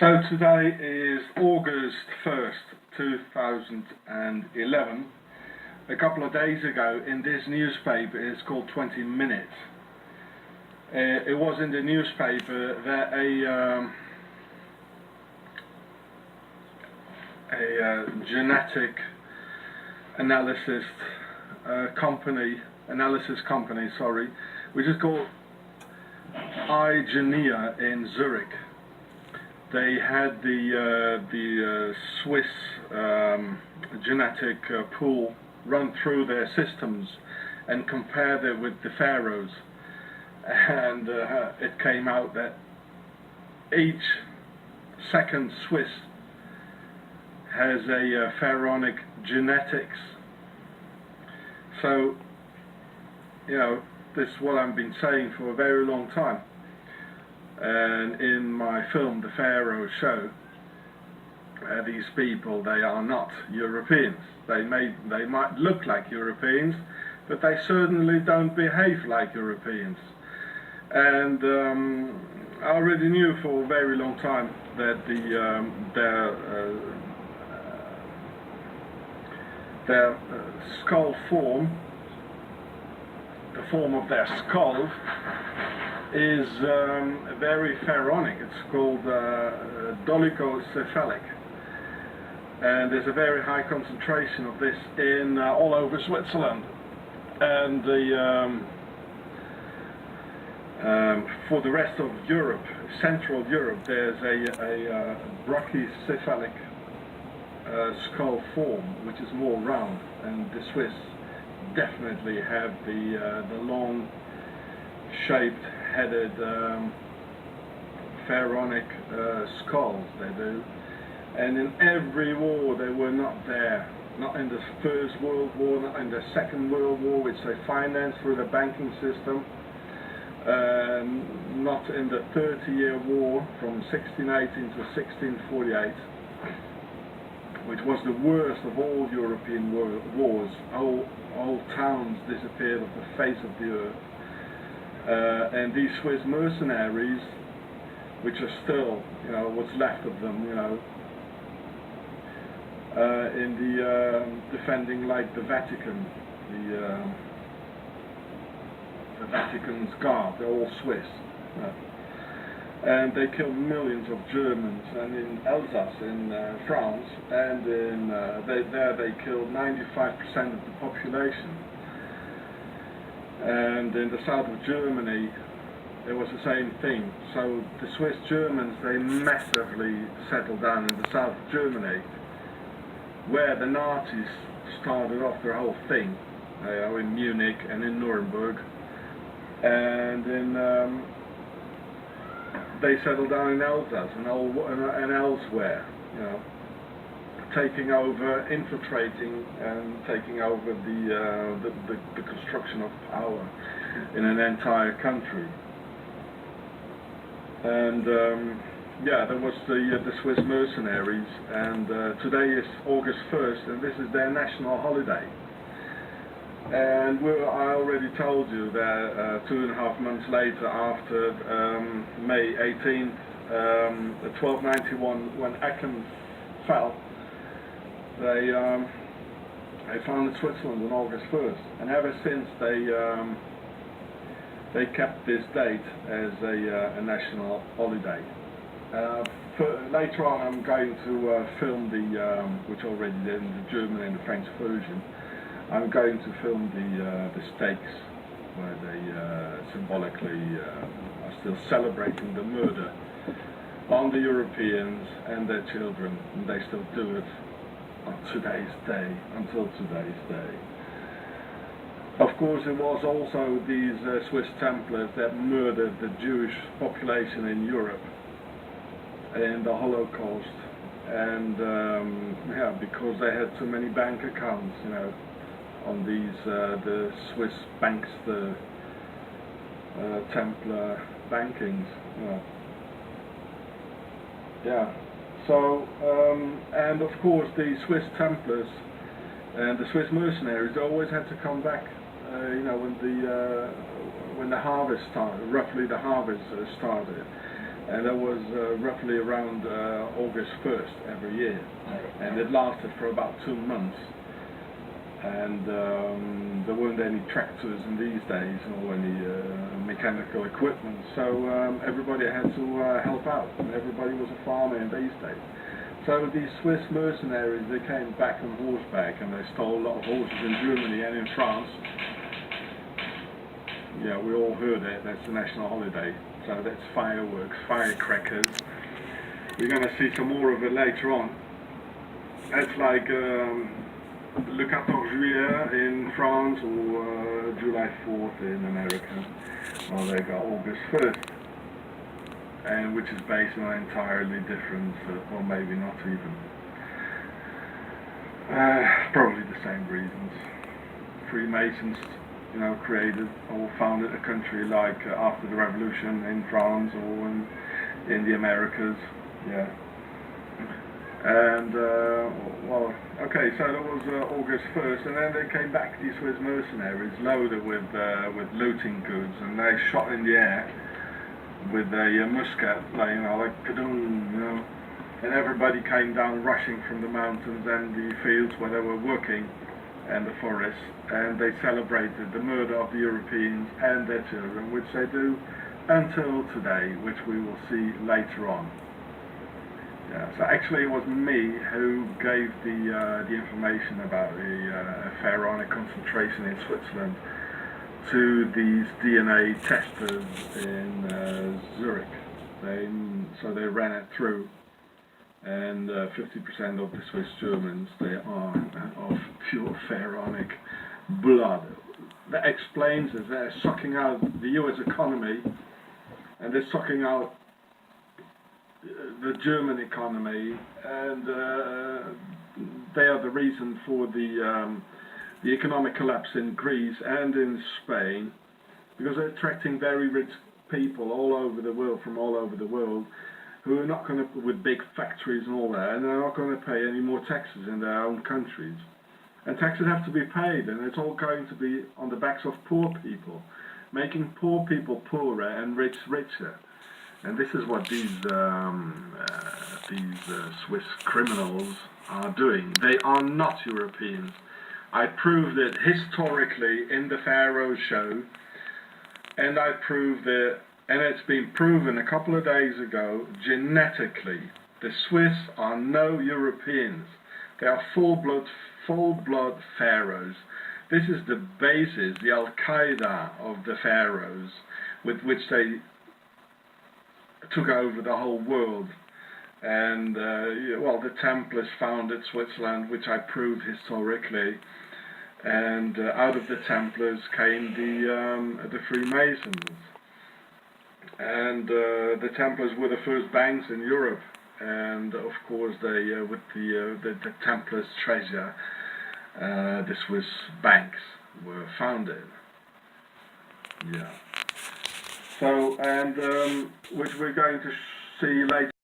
So today is August 1st, 2011. A couple of days ago in this newspaper, it's called 20 Minutes. It was in the newspaper that a genetic analysis company, which is called iGenia in Zurich. They had the Swiss genetic pool run through their systems and compared it with the pharaohs, and it came out that each second Swiss has a pharaonic genetics. So, you know, this is what I've been saying for a very long time. And in my film, The Pharaoh Show, these people, they are not Europeans. They might look like Europeans, but they certainly don't behave like Europeans. And I already knew for a very long time that their skull form, the form of their skull, is very pharaonic. It's called dolichocephalic, and there's a very high concentration of this in all over Switzerland. And for the rest of Europe, Central Europe, there's a brachycephalic skull form, which is more round, and the Swiss definitely have the long shaped headed pharaonic skulls. They do. And in every war they were not there, not in the First World War, not in the Second World War, which they financed through the banking system, not in the 30-year war from 1618 to 1648, which was the worst of all European wars. Whole towns disappeared off the face of the earth. And these Swiss mercenaries, which are still, you know, what's left of them, you know, in the defending, like the Vatican, the Vatican's guard, they're all Swiss, and they killed millions of Germans. And in Alsace, in France, and in they killed 95% of the population. And in the south of Germany, it was the same thing. So the Swiss Germans, they massively settled down in the south of Germany, where the Nazis started off their whole thing, in Munich and in Nuremberg. And they settled down in Alsace and elsewhere, you know, taking over, infiltrating, and taking over the construction of power in an entire country. And yeah, there was the Swiss mercenaries, and today is August 1st, and this is their national holiday. And I already told you that 2.5 months later, after May 18th, 1291, when Aachen fell, they founded Switzerland on August 1st, and ever since they kept this date as a national holiday. Later on, I'm going to film which I already did in the German and the French version. I'm going to film the stakes, where they symbolically are still celebrating the murder on the Europeans and their children, and they still do it on today's day, until today's day. Of course, it was also these Swiss Templars that murdered the Jewish population in Europe in the Holocaust, and yeah, because they had too many bank accounts, you know, on these the Swiss banks, the Templar bankings, you know. Yeah. So, and of course the Swiss Templars and the Swiss mercenaries always had to come back, you know, when the harvest started, roughly the harvest started. and that was roughly around August 1st every year, and it lasted for about 2 months. And there weren't any tractors in these days or any mechanical equipment, so everybody had to help out, and everybody was a farmer in these days. So these Swiss mercenaries, they came back on horseback, and they stole a lot of horses in Germany and in France. Yeah, we all heard it, that's the national holiday. So that's fireworks, firecrackers. We're going to see some more of it later on. It's like Le 14 Juillet in France or July 4th in America. Well, they got August 1st, and which is based on entirely different, or maybe not even. Probably the same reasons. Freemasons, you know, created or founded a country like after the revolution in France or in the Americas. Yeah. And well, okay, so that was August 1st, and then they came back, these Swiss mercenaries, loaded with looting goods, and they shot in the air with a musket, like, you know, like kadoom, you know, and everybody came down rushing from the mountains and the fields where they were working, and the forests, and they celebrated the murder of the Europeans and their children, which they do until today, which we will see later on. Yeah, so actually it was me who gave the information about the pharaonic concentration in Switzerland to these DNA testers in Zurich. So they ran it through, and 50% of the Swiss Germans, they are of pure pharaonic blood. That explains it. They're sucking out the US economy, and they're sucking out the German economy, and they are the reason for the economic collapse in Greece and in Spain, because they're attracting very rich people all over the world, from all over the world, who are not going to, with big factories and all that, and they're not going to pay any more taxes in their own countries. And taxes have to be paid, and it's all going to be on the backs of poor people, making poor people poorer and rich richer. And this is what these Swiss criminals are doing. They are not Europeans. I proved it historically in the Pharaoh show, and I proved it, and it's been proven a couple of days ago, genetically. The Swiss are no Europeans. They are full-blood pharaohs. This is the basis, the Al-Qaeda of the pharaohs, with which they took over the whole world. And well, the Templars founded Switzerland, which I proved historically, and out of the Templars came the Freemasons, and the Templars were the first banks in Europe, and of course they with the Templars' treasure, the Swiss banks were founded. Yeah. So, and which we're going to see later.